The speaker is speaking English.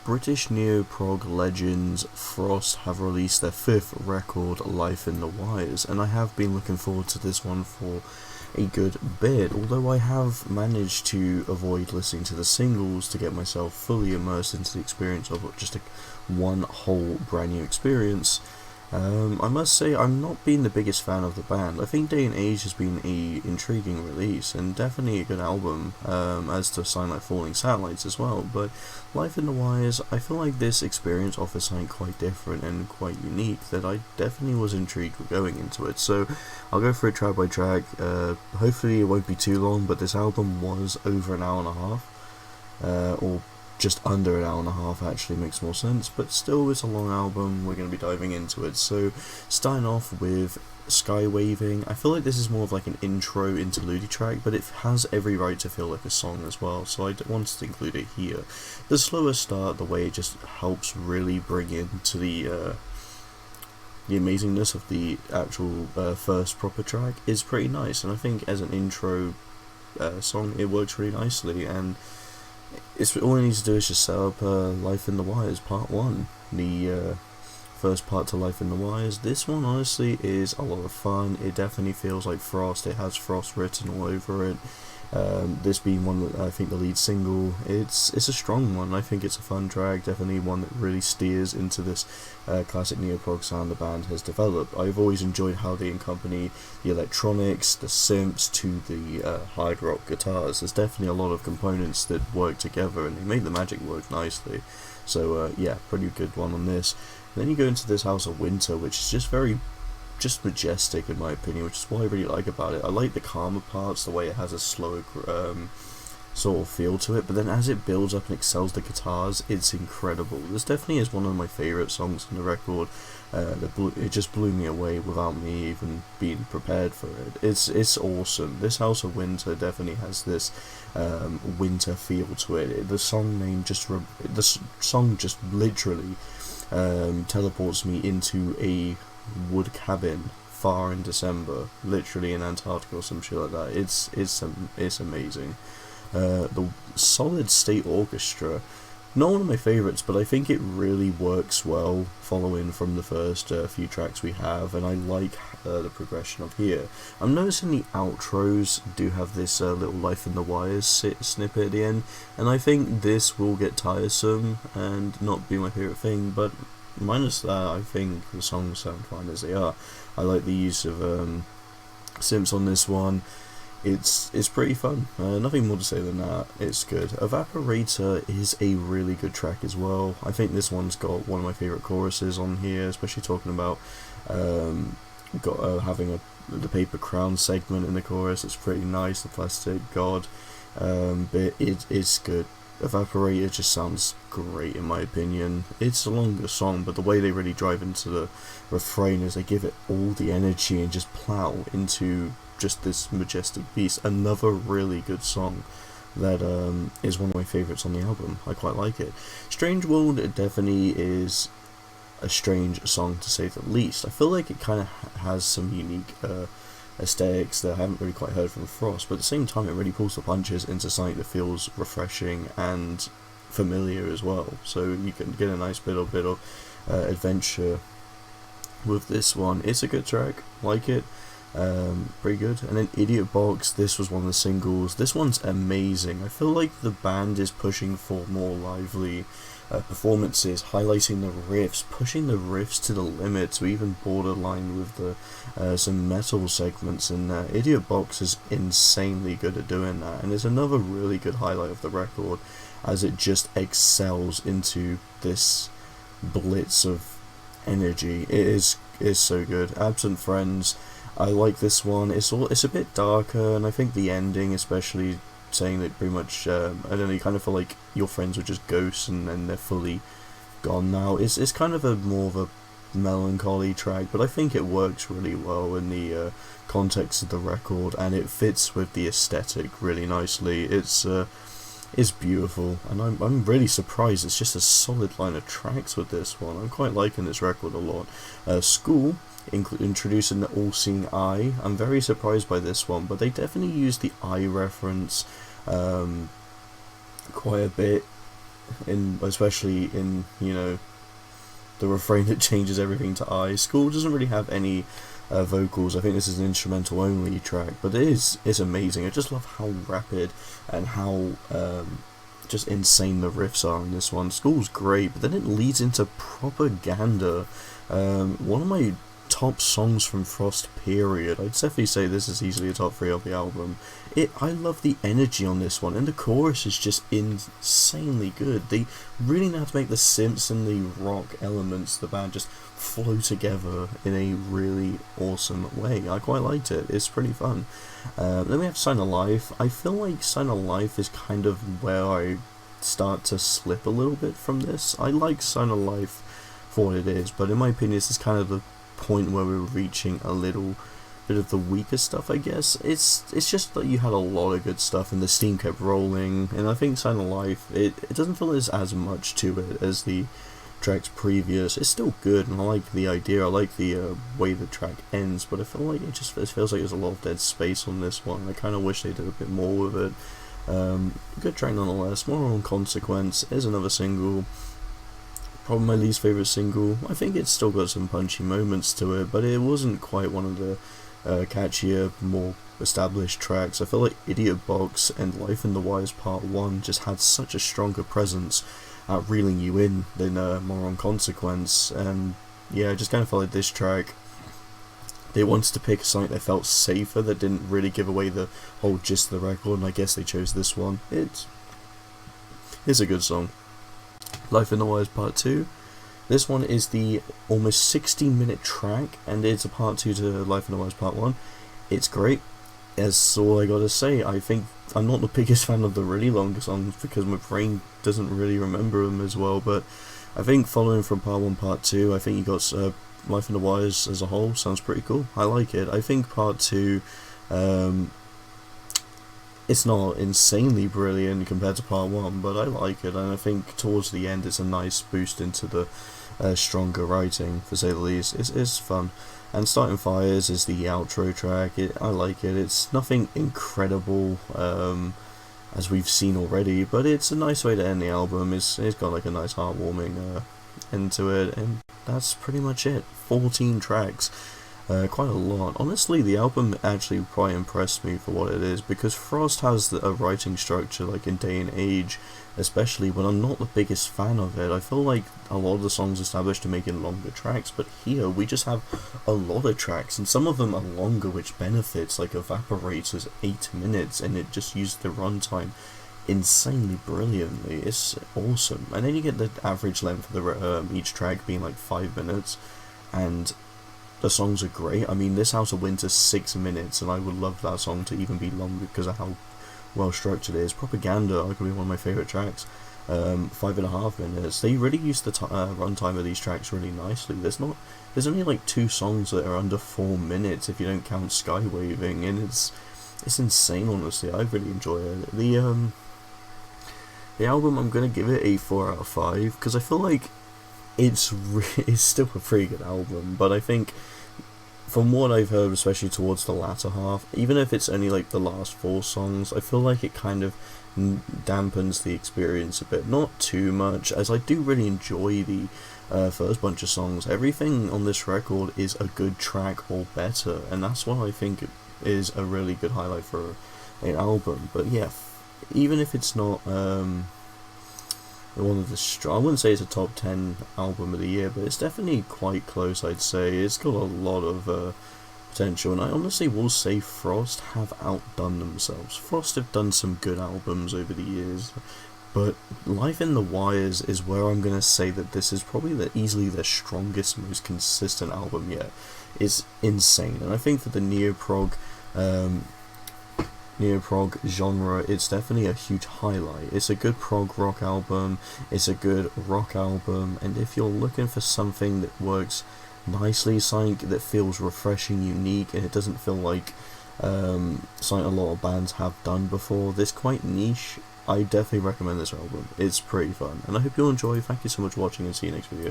British neo-prog legends Frost have released their fifth record, Life in the Wires, and I have been looking forward to this one for a good bit, although I have managed to avoid listening to the singles to get myself fully immersed into the experience of just one whole brand new experience. I must say I'm not being the biggest fan of the band. I think Day and Age has been a intriguing release and definitely a good album, as to Sign Like Falling Satellites as well, but Life in the Wires, I feel like this experience offers something quite different and quite unique that I definitely was intrigued with going into it. So I'll go through it track by track. Hopefully it won't be too long, but this album was over an hour and a half, or just under an hour and a half actually makes more sense, but still it's a long album. We're going to be diving into it. So starting off with Sky Waving, I feel like this is more of like an intro interlude track, but it has every right to feel like a song as well, so I wanted to include it here. The slower start, the way it just helps really bring into the amazingness of the actual first proper track is pretty nice, and I think as an intro song it works really nicely, and it's all it needs to do is just set up Life in the Wires Part 1, the first part to Life in the Wires. This one honestly is a lot of fun. It definitely feels like Frost. It has Frost written all over it. This being one that I think the lead single, it's a strong one. I think it's a fun track, definitely one that really steers into this classic neo-prog sound the band has developed. I've always enjoyed how they accompany the electronics, the synths to the hard rock guitars. There's definitely a lot of components that work together and they make the magic work nicely. So yeah, pretty good one on this. And then you go into this House of Winter, which is just majestic in my opinion, which is what I really like about it. I like the calmer parts, the way it has a slower sort of feel to it, but then as it builds up and excels the guitars, it's incredible. This definitely is one of my favourite songs on the record. It just blew me away without me even being prepared for it. It's awesome. This House of Winter definitely has this winter feel to it. The song just literally teleports me into a wood cabin far in December, literally in Antarctica or some shit like that. It's amazing. The Solid State Orchestra, not one of my favourites, but I think it really works well following from the first few tracks we have, and I like the progression of here. I'm noticing the outros do have this little Life in the Wires snippet at the end, and I think this will get tiresome and not be my favourite thing, but minus that, I think the songs sound fine as they are. I like the use of synths on this one. It's pretty fun. Nothing more to say than that. It's good. Evaporator is a really good track as well. I think this one's got one of my favourite choruses on here, especially talking about having the paper crown segment in the chorus. It's pretty nice. The plastic god bit. It's good. Evaporator just sounds great in my opinion. It's a longer song, but the way they really drive into the refrain is they give it all the energy and just plow into just this majestic beast. Another really good song that is one of my favourites on the album. I quite like it. Strange World definitely is a strange song to say the least. I feel like it kind of has some unique aesthetics that I haven't really quite heard from Frost, but at the same time it really pulls the punches into something that feels refreshing and familiar as well, so you can get a nice bit of adventure with this one. It's a good track, like it, pretty good. And then Idiot Box, this was one of the singles. This one's amazing. I feel like the band is pushing for more lively performances, highlighting the riffs, pushing the riffs to the limit, to even borderline with the some metal segments, and Idiot Box is insanely good at doing that, and it's another really good highlight of the record as it just excels into this blitz of energy. It is so good. Absent Friends, I like this one. It's a bit darker, and I think the ending, especially saying that pretty much, I don't know, you kind of feel like your friends were just ghosts and then they're fully gone now. It's kind of more of a melancholy track, but I think it works really well in the context of the record, and it fits with the aesthetic really nicely. It's beautiful, and I'm really surprised it's just a solid line of tracks with this one. I'm quite liking this record a lot. School, introducing the all-seeing eye. I'm very surprised by this one, but they definitely use the eye reference quite a bit especially in, the refrain that changes everything to I. School doesn't really have any vocals. I think this is an instrumental only track, but it's amazing. I just love how rapid and how just insane the riffs are on this one. School's great, but then it leads into Propaganda, one of my top songs from Frost period. I'd definitely say this is easily a top 3 of the album. I love the energy on this one, and the chorus is just insanely good. They really know how to make the synths and the rock elements of the band just flow together in a really awesome way. I quite liked it. It's pretty fun. Then we have Sign of Life. I feel like Sign of Life is kind of where I start to slip a little bit from this. I like Sign of Life for what it is, but in my opinion this is kind of the point where we're reaching a little bit of the weaker stuff, I guess. It's just that you had a lot of good stuff and the steam kept rolling, and I think Sign of Life, it doesn't feel there's as much to it as the tracks previous. It's still good, and I like the idea, I like the way the track ends, but I feel like it feels like there's a lot of dead space on this one. I kind of wish they did a bit more with it. Good track nonetheless. More on Consequence is another single. Probably my least favourite single. I think it's still got some punchy moments to it, but it wasn't quite one of the catchier, more established tracks. I feel like Idiot Box and Life in the Wires Part 1 just had such a stronger presence at reeling you in than More on Consequence, and yeah, I just kind of felt like this track, they wanted to pick something that felt safer, that didn't really give away the whole gist of the record, and I guess they chose this one. It's a good song. Life in the Wires Part 2. This one is the almost 60-minute track, and it's a part 2 to Life in the Wires Part 1. It's great. That's all I gotta say. I think I'm not the biggest fan of the really long songs because my brain doesn't really remember them as well, but I think following from Part 1, Part 2, I think you got Life in the Wires as a whole sounds pretty cool. I like it. I think Part 2, it's not insanely brilliant compared to Part 1, but I like it, and I think towards the end it's a nice boost into the stronger writing, for say the least. It's fun. And Starting Fires is the outro track. I like it. It's nothing incredible as we've seen already, but it's a nice way to end the album. It's got like a nice heartwarming end to it, and that's pretty much it. 14 tracks. Quite a lot. Honestly, the album actually quite impressed me for what it is, because Frost has a writing structure like in Day and Age, especially when I'm not the biggest fan of it. I feel like a lot of the songs established to make it longer tracks, but here we just have a lot of tracks, and some of them are longer, which benefits, like Evaporates is 8 minutes, and it just used the runtime insanely brilliantly. It's awesome. And then you get the average length of each track being like 5 minutes, and the songs are great. I mean, This House of Winter's 6 minutes, and I would love that song to even be longer because of how well structured it is. Propaganda, arguably one of my favourite tracks, 5.5 minutes. They really use the runtime of these tracks really nicely. There's only like 2 songs that are under 4 minutes if you don't count Skywaving, and it's insane, honestly. I really enjoy it. The album, I'm gonna give it a 4 out of 5 because I feel like it's still a pretty good album, but I think from what I've heard, especially towards the latter half, even if it's only like the last 4 songs, I feel like it kind of dampens the experience a bit. Not too much, as I do really enjoy the first bunch of songs. Everything on this record is a good track or better, and that's what I think is a really good highlight for an album. But yeah, even if it's not one of the I wouldn't say it's a top 10 album of the year, but it's definitely quite close, I'd say. It's got a lot of potential, and I honestly will say Frost have outdone themselves. Frost have done some good albums over the years, but Life in the Wires is where I'm going to say that this is probably easily their strongest, most consistent album yet. It's insane, and I think for the neo-prog genre, it's definitely a huge highlight. It's a good prog rock album, it's a good rock album, and if you're looking for something that works nicely, something that feels refreshing, unique, and it doesn't feel like something a lot of bands have done before, this quite niche, I definitely recommend this album. It's pretty fun, and I hope you'll enjoy. Thank you so much for watching, and see you next video.